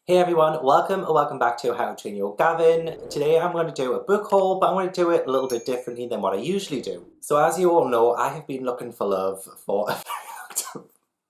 Hey everyone, welcome or welcome back to How to Train Your Gavin. Today I'm going to do a book haul, but I'm going to do it a little bit differently than what I usually do. So as you all know, I have been looking for love for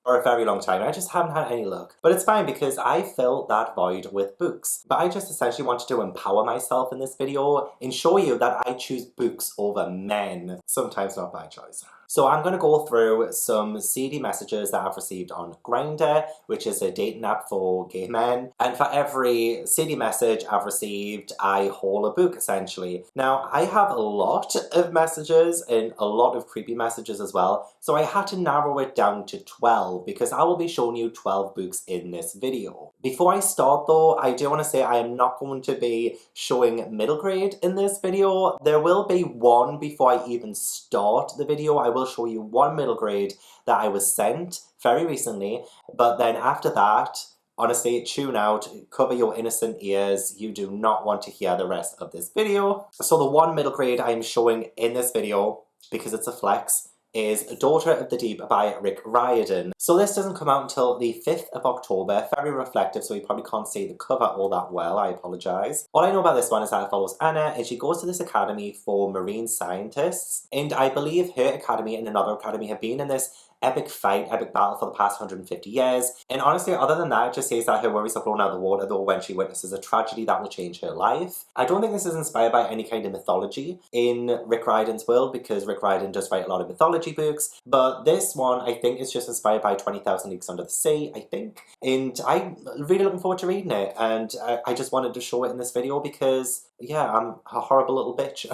a very long time. I just haven't had any luck. But it's fine because I filled that void with books. But I just essentially wanted to empower myself in this video and show you that I choose books over men. Sometimes not by choice. So I'm going to go through some seedy messages that I've received on Grindr, which is a dating app for gay men. And for every seedy message I've received, I haul a book, essentially. Now, I have a lot of messages and a lot of creepy messages as well, so I had to narrow it down to 12 because I will be showing you 12 books in this video. Before I start though, I do want to say I am not going to be showing middle grade in this video. There will be one before I even start the video. I will show you one middle grade that I was sent very recently, but then after that, honestly, tune out, cover your innocent ears. You do not want to hear the rest of this video. So the one middle grade I'm showing in this video, because it's a flex, is Daughter of the Deep by Rick Riordan. So this doesn't come out until the 5th of October, very reflective, so you probably can't see the cover all that well, I apologise. All I know about this one is that it follows Anna, and she goes to this academy for marine scientists, and I believe her academy and another academy have been in this epic fight, epic battle for the past 150 years. And honestly, other than that, it just says that her worries are blown out of the water though when she witnesses a tragedy that will change her life. I don't think this is inspired by any kind of mythology in Rick Riordan's world, because Rick Riordan does write a lot of mythology books, but this one I think is just inspired by 20,000 Leagues Under the Sea, I think. And I'm really looking forward to reading it, and I just wanted to show it in this video because, yeah, I'm a horrible little bitch.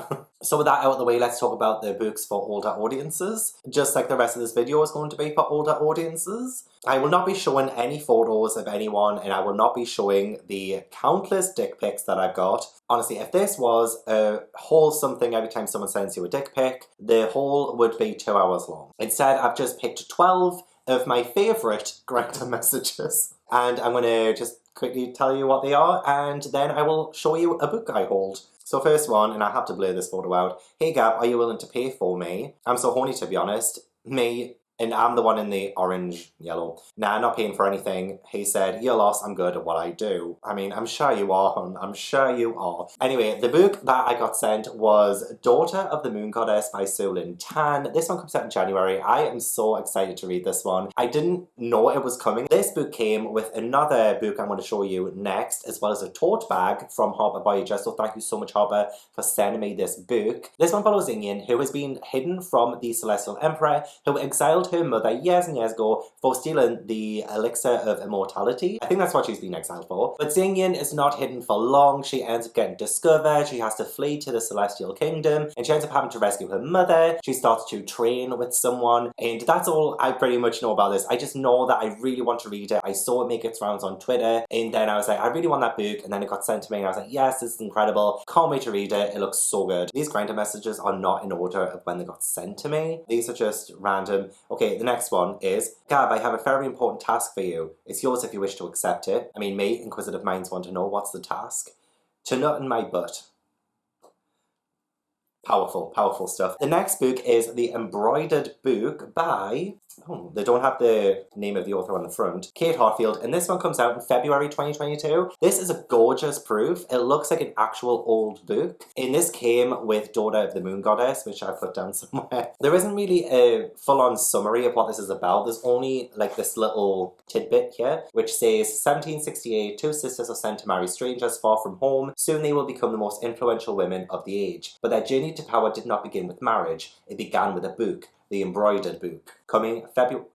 So with that out of the way, let's talk about the books for older audiences. Just like the rest of this video is going to be for older audiences. I will not be showing any photos of anyone, and I will not be showing the countless dick pics that I've got. Honestly, if this was a wholesome thing every time someone sends you a dick pic, the haul would be 2 hours long. Instead, I've just picked 12 of my favourite Grindr messages, and I'm going to just quickly tell you what they are, and then I will show you a book I hold. So first one, and I have to blur this photo out. Hey Gab, are you willing to pay for me? I'm so horny, to be honest. Me. And I'm the one in the orange, yellow. Nah, not paying for anything. He said, you're lost, I'm good at what I do. I mean, I'm sure you are, hon. I'm sure you are. Anyway, the book that I got sent was Daughter of the Moon Goddess by Solin Tan. This one comes out in January. I am so excited to read this one. I didn't know it was coming. This book came with another book I'm going to show you next, as well as a tote bag from Harper Voyager. So thank you so much, Harper, for sending me this book. This one follows Ingen, who has been hidden from the Celestial Emperor, who exiled her mother years and years ago for stealing the elixir of immortality. I think that's what she's been exiled for. But Yin is not hidden for long. She ends up getting discovered. She has to flee to the Celestial Kingdom, and she ends up having to rescue her mother. She starts to train with someone, and that's all I pretty much know about this. I just know that I really want to read it. I saw it make its rounds on Twitter, and then I was like, I really want that book, and then it got sent to me, and I was like, yes, this is incredible. Can't wait to read it. It looks so good. These Grindr messages are not in order of when they got sent to me. These are just random. Okay, the next one is, Gab, I have a very important task for you. It's yours if you wish to accept it. I mean, me, inquisitive minds want to know, what's the task? To nut in my butt. Powerful, powerful stuff. The next book is The Embroidered Book by, oh, they don't have the name of the author on the front, Kate Hartfield, and this one comes out in February 2022. This is a gorgeous proof. It looks like an actual old book. And this came with Daughter of the Moon Goddess, which I put down somewhere. There isn't really a full-on summary of what this is about. There's only like this little tidbit here, which says, 1768, two sisters are sent to marry strangers far from home. Soon they will become the most influential women of the age. But their journey to power did not begin with marriage. It began with a book, The Embroidered Book, coming February.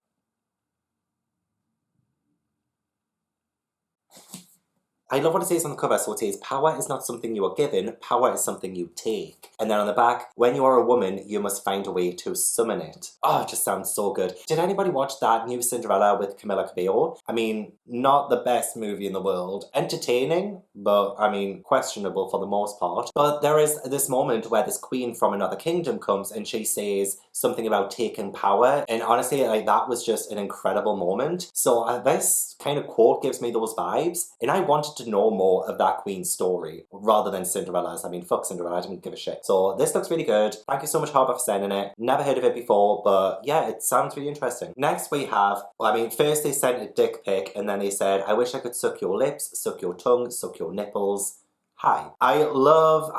I love what it says on the cover. So it says, power is not something you are given, power is something you take. And then on the back, when you are a woman, you must find a way to summon it. Oh, it just sounds so good. Did anybody watch that new Cinderella with Camila Cabello? I mean, not the best movie in the world. Entertaining, but I mean, questionable for the most part. But there is this moment where this queen from another kingdom comes and she says something about taking power. And honestly, like, that was just an incredible moment. So this kind of quote gives me those vibes. And I wanted to to know more of that queen's story rather than Cinderella's. I mean, fuck Cinderella, I didn't give a shit. So this looks really good. Thank you so much, Harper, for sending it. Never heard of it before, but yeah, it sounds really interesting. Next we have, well, I mean, first they sent a dick pic and then they said, I wish I could suck your lips, suck your tongue, suck your nipples. Hi. I love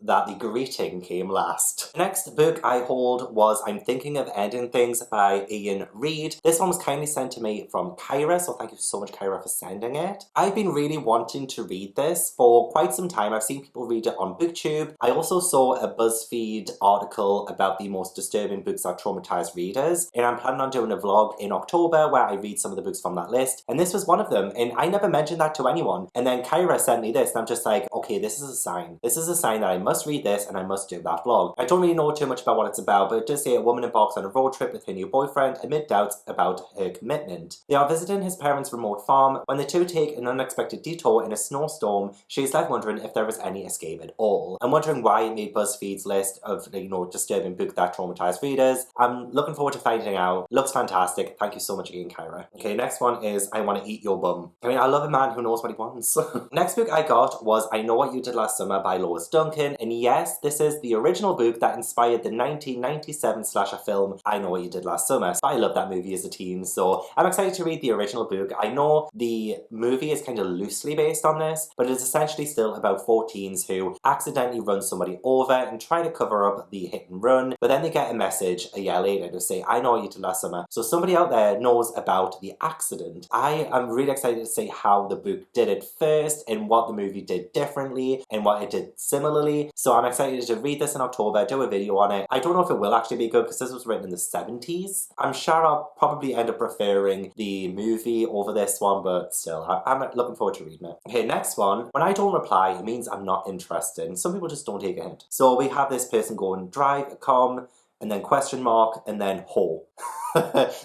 that the greeting came last. The next book I hold was I'm Thinking of Ending Things by Ian Reid. This one was kindly sent to me from Kyra, so thank you so much, Kyra, for sending it. I've been really wanting to read this for quite some time. I've seen people read it on BookTube. I also saw a BuzzFeed article about the most disturbing books that traumatize readers, and I'm planning on doing a vlog in October where I read some of the books from that list, and this was one of them, and I never mentioned that to anyone. And then Kyra sent me this, and I'm just like, okay, this is a sign. This is a sign that I must read this and I must do that vlog. I don't really know too much about what it's about, but it does say a woman embarks on a road trip with her new boyfriend amid doubts about her commitment. They are visiting his parents' remote farm. When the two take an unexpected detour in a snowstorm, she is left wondering if there is any escape at all. I'm wondering why it made BuzzFeed's list of, you know, disturbing books that traumatize readers. I'm looking forward to finding out. Looks fantastic. Thank you so much again, Kyra. Okay, next one is I Want to Eat Your Bum. I mean, I love a man who knows what he wants. Next book I got was I Know What You Did Last Summer by Lois Duncan, and yes, this is the original book that inspired the 1997 slasher film I Know What You Did Last Summer. I loved that movie as a teen, so I'm excited to read the original book. I know the movie is kind of loosely based on this, but it is essentially still about 4 teens who accidentally run somebody over and try to cover up the hit and run, but then they get a message a year later to say, I know what you did last summer. So somebody out there knows about the accident. I am really excited to see how the book did it first and what the movie did differently and what it did similarly. So I'm excited to read this in October, do a video on it. I don't know if it will actually be good because this was written in the 70s. I'm sure I'll probably end up preferring the movie over this one, but still, I'm looking forward to reading it. Okay, next one. When I don't reply, it means I'm not interested. And some people just don't take a hint. So we have this person going drive a com, and then question mark, and then whore.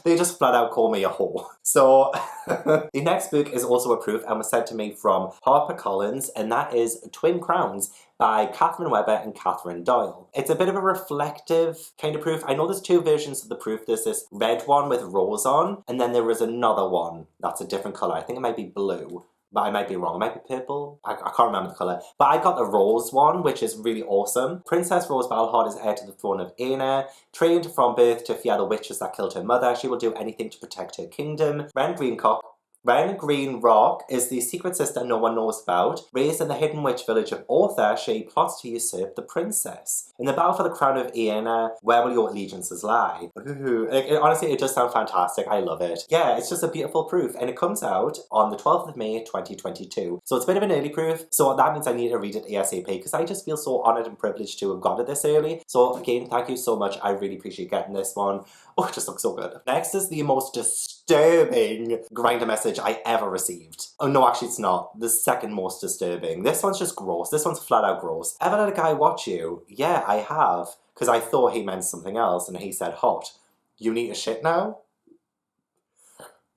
They just flat out call me a whore. So the next book is also a proof and was sent to me from HarperCollins, and that is Twin Crowns by Catherine Webber and Catherine Doyle. It's a bit of a reflective kind of proof. I know there's 2 versions of the proof. There's this red one with rose on, and then there is another one that's a different colour. I think it might be blue. But I might be wrong. It might be purple. I can't remember the colour. But I got the rose one, which is really awesome. Princess Rose Valhart is heir to the throne of Aina. Trained from birth to fear the witches that killed her mother, she will do anything to protect her kingdom. Ren Greenrock is the secret sister no one knows about. Raised in the hidden witch village of Arthur, she plots to usurp the princess. In the battle for the crown of Aina, where will your allegiances lie? Honestly, it does sound fantastic. I love it. Yeah, it's just a beautiful proof. And it comes out on the 12th of May, 2022. So it's a bit of an early proof. So that means I need to read it ASAP because I just feel so honoured and privileged to have got it this early. So again, thank you so much. I really appreciate getting this one. Oh, it just looks so good. Next is the most disturbing Grindr message I ever received. Oh no, actually it's not. The second most disturbing. This one's just gross. This one's flat out gross. Ever let a guy watch you? Yeah, I have. Because I thought he meant something else and he said hot. You need a shit now?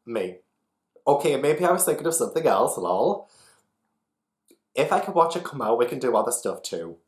Me. Okay, maybe I was thinking of something else, lol. If I could watch it come out, we can do other stuff too.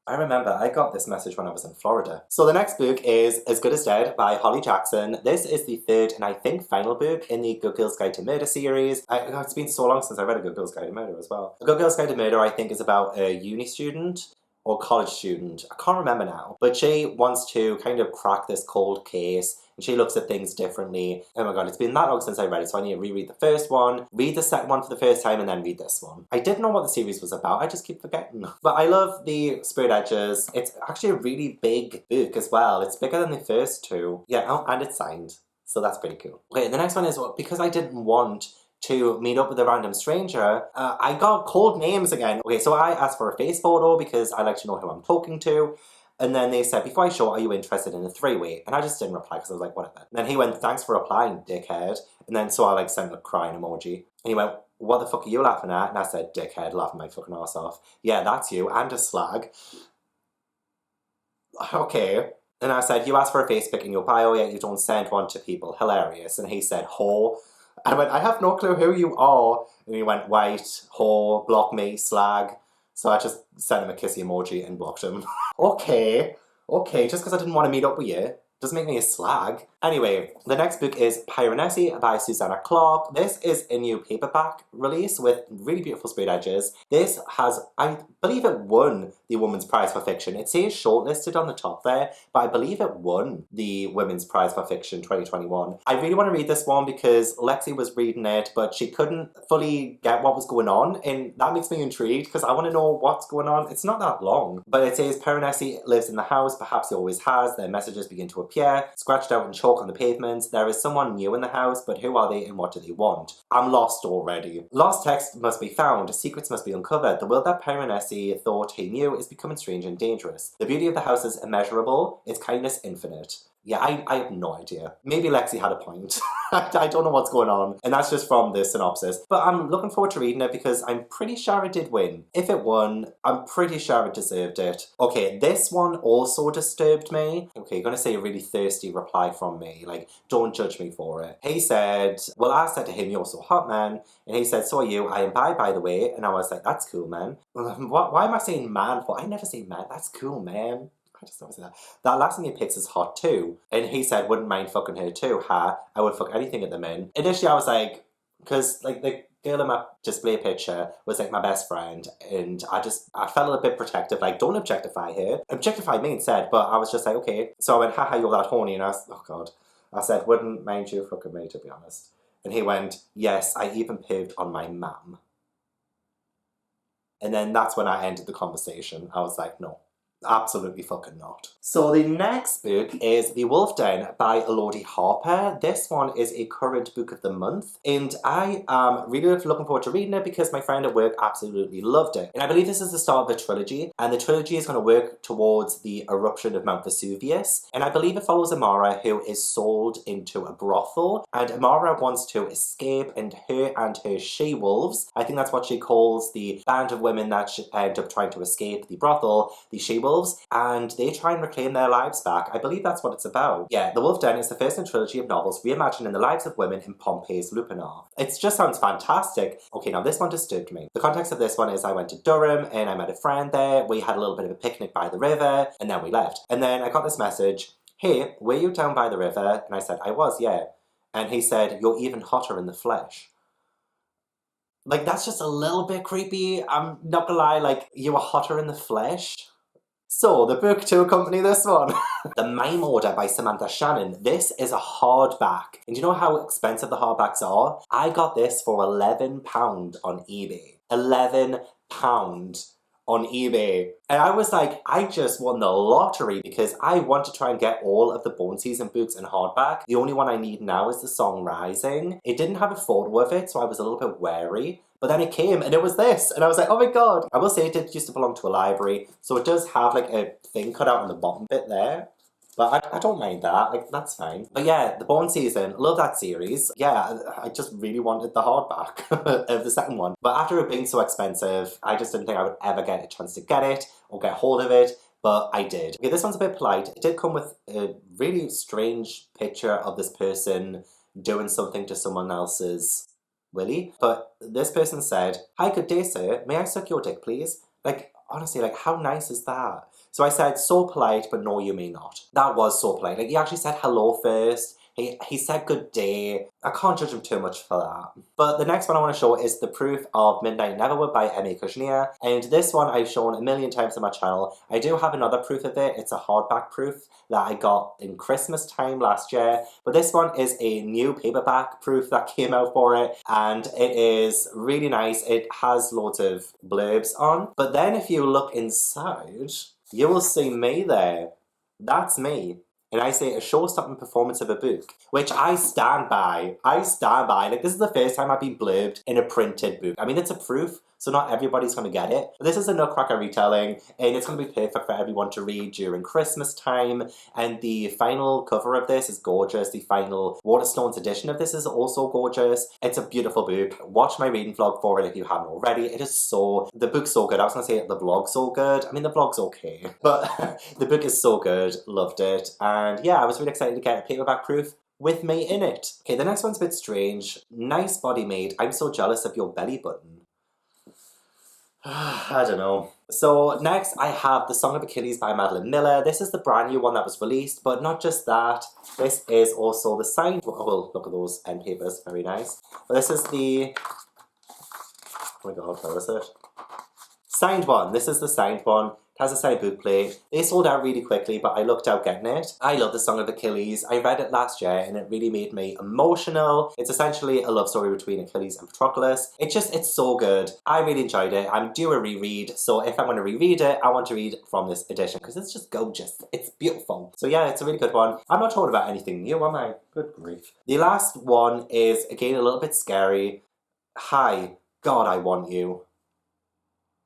I remember I got this message when I was in Florida. So the next book is As Good as Dead by Holly Jackson. This is the 3rd and I think final book in the Good Girls Guide to Murder series. It's been so long since I read A Good Girls Guide to Murder as well. A Good Girls Guide to Murder I think is about a uni student or college student. I can't remember now. But she wants to kind of crack this cold case and she looks at things differently. Oh my god, it's been that long since I read it, so I need to reread the first one, read the second one for the first time, and then read this one. I didn't know what the series was about, I just keep forgetting. But I love the sprayed edges. It's actually a really big book as well. It's bigger than the first 2. Yeah, oh, and it's signed. So that's pretty cool. Okay, the next one is, well, because I didn't want to meet up with a random stranger, I got called names again. Okay, so I asked for a face photo because I like to know who I'm talking to. And then they said, before I show, are you interested in a 3-way? And I just didn't reply because I was like, whatever. And then he went, thanks for replying, dickhead. And then so I like sent a crying emoji. And he went, what the fuck are you laughing at? And I said, dickhead, laughing my fucking ass off. Yeah, that's you, and a slag. Okay. And I said, you asked for a face pic in your bio, yet you don't send one to people. Hilarious. And he said, whore. And I went, I have no clue who you are. And he went, white, whore, block me, slag. So I just sent him a kissy emoji and blocked him. Okay, just because I didn't want to meet up with you Doesn't make me a slag. Anyway, the next book is Piranesi by Susanna Clarke. This is a new paperback release with really beautiful sprayed edges. This has, I believe it won the Women's Prize for Fiction. It says shortlisted on the top there, but I believe it won the Women's Prize for Fiction 2021. I really want to read this one because Lexi was reading it, but she couldn't fully get what was going on, and that makes me intrigued because I want to know what's going on. It's not that long, but it says Piranesi lives in the house, perhaps he always has. Their messages begin to appear, scratched out in chalk on the pavement. There is someone new in the house, but who are they and what do they want? I'm lost already. Lost text must be found, secrets must be uncovered. The world that Piranesi thought he knew is becoming strange and dangerous. The beauty of the house is immeasurable, its kindness infinite. Yeah, I have no idea. Maybe Lexi had a point. I don't know what's going on. And that's just from the synopsis. But I'm looking forward to reading it because I'm pretty sure it did win. If it won, I'm pretty sure it deserved it. Okay, this one also disturbed me. Okay, you're gonna say a really thirsty reply from me. Like, don't judge me for it. He said, well, I said to him, you're so hot, man. And he said, so are you. I am bi, by the way. And I was like, that's cool, man. Why am I saying man for? I never say man. That's cool, man. I just don't say that. That last thing he picks is hot too. And he said, wouldn't mind fucking her too, ha. I would fuck anything at the min. Initially I was like, because like the girl in my display picture was like my best friend, and I felt a little bit protective, like don't objectify her. Objectify me instead, but I was just like, okay. So I went, haha, you're that horny, and oh god. I said, wouldn't mind you fucking me, to be honest. And he went, yes, I even pived on my mam. And then that's when I ended the conversation. I was like, no. Absolutely fucking not. So the next book is The Wolf Den by Elodie Harper. This one is a current book of the month, and I am really looking forward to reading it because my friend at work absolutely loved it. And I believe this is the start of a trilogy, and the trilogy is going to work towards the eruption of Mount Vesuvius. And I believe it follows Amara, who is sold into a brothel, and Amara wants to escape, and her she-wolves, I think that's what she calls the band of women that end up trying to escape the brothel, the she-wolves, and they try and reclaim their lives back. I believe that's what it's about. Yeah, The Wolf Den is the first in a trilogy of novels reimagining the lives of women in Pompey's Lupanar. It just sounds fantastic. Okay, now this one disturbed me. The context of this one is I went to Durham and I met a friend there. We had a little bit of a picnic by the river and then we left. And then I got this message, hey, were you down by the river? And I said, I was, yeah. And he said, you're even hotter in the flesh. Like, that's just a little bit creepy. I'm not gonna lie, like, you were hotter in the flesh? So, the book to accompany this one. The Mime Order by Samantha Shannon. This is a hardback. And do you know how expensive the hardbacks are? I got this for £11 on eBay. £11 on eBay. And I was like, I just won the lottery because I want to try and get all of the Bone Season books in hardback. The only one I need now is The Song Rising. It didn't have a photo of it, so I was a little bit wary. But then it came and it was this. And I was like, oh my god. I will say it did used to belong to a library. So it does have like a thing cut out on the bottom bit there. But I don't mind that, like, that's fine. But yeah, the Bone Season, love that series. Yeah, I just really wanted the hardback of the second one. But after it being so expensive, I just didn't think I would ever get a chance to get it or get hold of it. But I did. Okay, this one's a bit polite. It did come with a really strange picture of this person doing something to someone else's willy. But this person said, hi, good day, sir. May I suck your dick, please? Like, honestly, like, how nice is that? So I said, so polite, but no, you may not. That was so polite. Like, he actually said hello first. He said good day. I can't judge him too much for that. But the next one I want to show is The Proof of Midnight Neverwood by M.A. Kushner. And this one I've shown a million times on my channel. I do have another proof of it. It's a hardback proof that I got in Christmas time last year. But this one is a new paperback proof that came out for it. And it is really nice. It has loads of blurbs on. But then if you look inside, you will see me there. That's me. And I say a show-stopping performance of a book, which I stand by. I stand by. Like, this is the first time I've been blurbed in a printed book. I mean, it's a proof, so not everybody's going to get it. But this is a Nutcracker retelling, and it's going to be perfect for everyone to read during Christmas time. And the final cover of this is gorgeous. The final Waterstones edition of this is also gorgeous. It's a beautiful book. Watch my reading vlog for it if you haven't already. It is so... The book's so good. I was going to say the vlog's so good. I mean, the vlog's okay. But the book is so good. Loved it. And yeah, I was really excited to get a paperback proof with me in it. Okay, the next one's a bit strange. Nice body made. I'm so jealous of your belly button. I don't know. So next I have The Song of Achilles by Madeline Miller. This is the brand new one that was released, but not just that. This is also the signed one. Oh, well, look at those end papers, very nice. But this is the, oh my god, where is it? Signed one. This is the signed one. It has a side book plate. They sold out really quickly, but I looked out getting it. I love The Song of Achilles. I read it last year and it really made me emotional. It's essentially a love story between Achilles and Patroclus. It's so good. I really enjoyed it. I'm due a reread, so if I'm going to reread it, I want to read from this edition because it's just gorgeous. It's beautiful. So yeah, it's a really good one. I'm not talking about anything new, am I? Good grief. The last one is, again, a little bit scary. Hi, God, I Want You.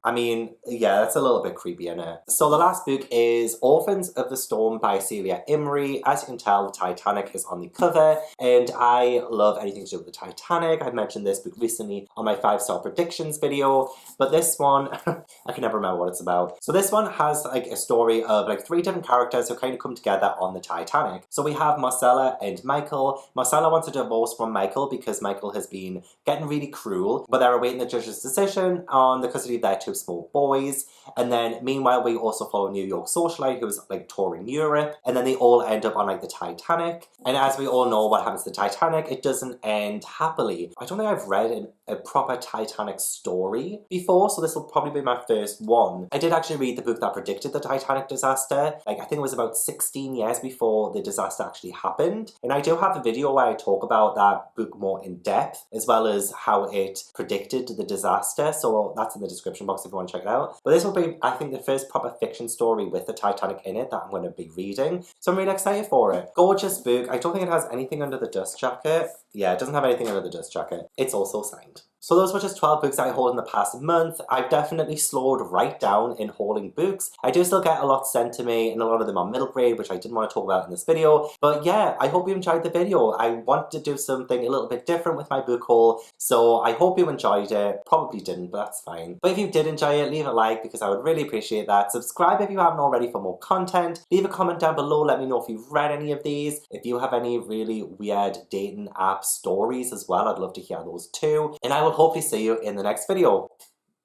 I mean, yeah, that's a little bit creepy, isn't it? So the last book is Orphans of the Storm by Celia Imrie. As you can tell, the Titanic is on the cover, and I love anything to do with the Titanic. I've mentioned this book recently on my 5-star predictions video, but this one, I can never remember what it's about. So this one has like a story of like 3 different characters who kind of come together on the Titanic. So we have Marcella and Michael. Marcella wants a divorce from Michael because Michael has been getting really cruel, but they're awaiting the judge's decision on the custody of their 2 small boys. And then meanwhile we also follow New York socialite who's like touring Europe, and then they all end up on like the Titanic. And as we all know what happens to the Titanic, it doesn't end happily. I don't think I've read a proper Titanic story before, so this will probably be my first one. I did actually read the book that predicted the Titanic disaster. Like I think it was about 16 years before the disaster actually happened, and I do have a video where I talk about that book more in depth as well as how it predicted the disaster, so that's in the description box if you want to check it out. But this will be, I think, the first proper fiction story with the Titanic in it that I'm going to be reading, so I'm really excited for it. Gorgeous book. I don't think it has anything under the dust jacket. Yeah, it doesn't have anything under the dust jacket. It's also signed. So those were just 12 books that I hauled in the past month. I've definitely slowed right down in hauling books. I do still get a lot sent to me, and a lot of them are middle grade, which I didn't want to talk about in this video. But yeah, I hope you enjoyed the video. I wanted to do something a little bit different with my book haul, so I hope you enjoyed it. Probably didn't, but that's fine. But if you did enjoy it, leave a like because I would really appreciate that. Subscribe if you haven't already for more content. Leave a comment down below, let me know if you've read any of these. If you have any really weird dating app stories as well, I'd love to hear those too. And I will hopefully see you in the next video.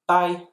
Bye!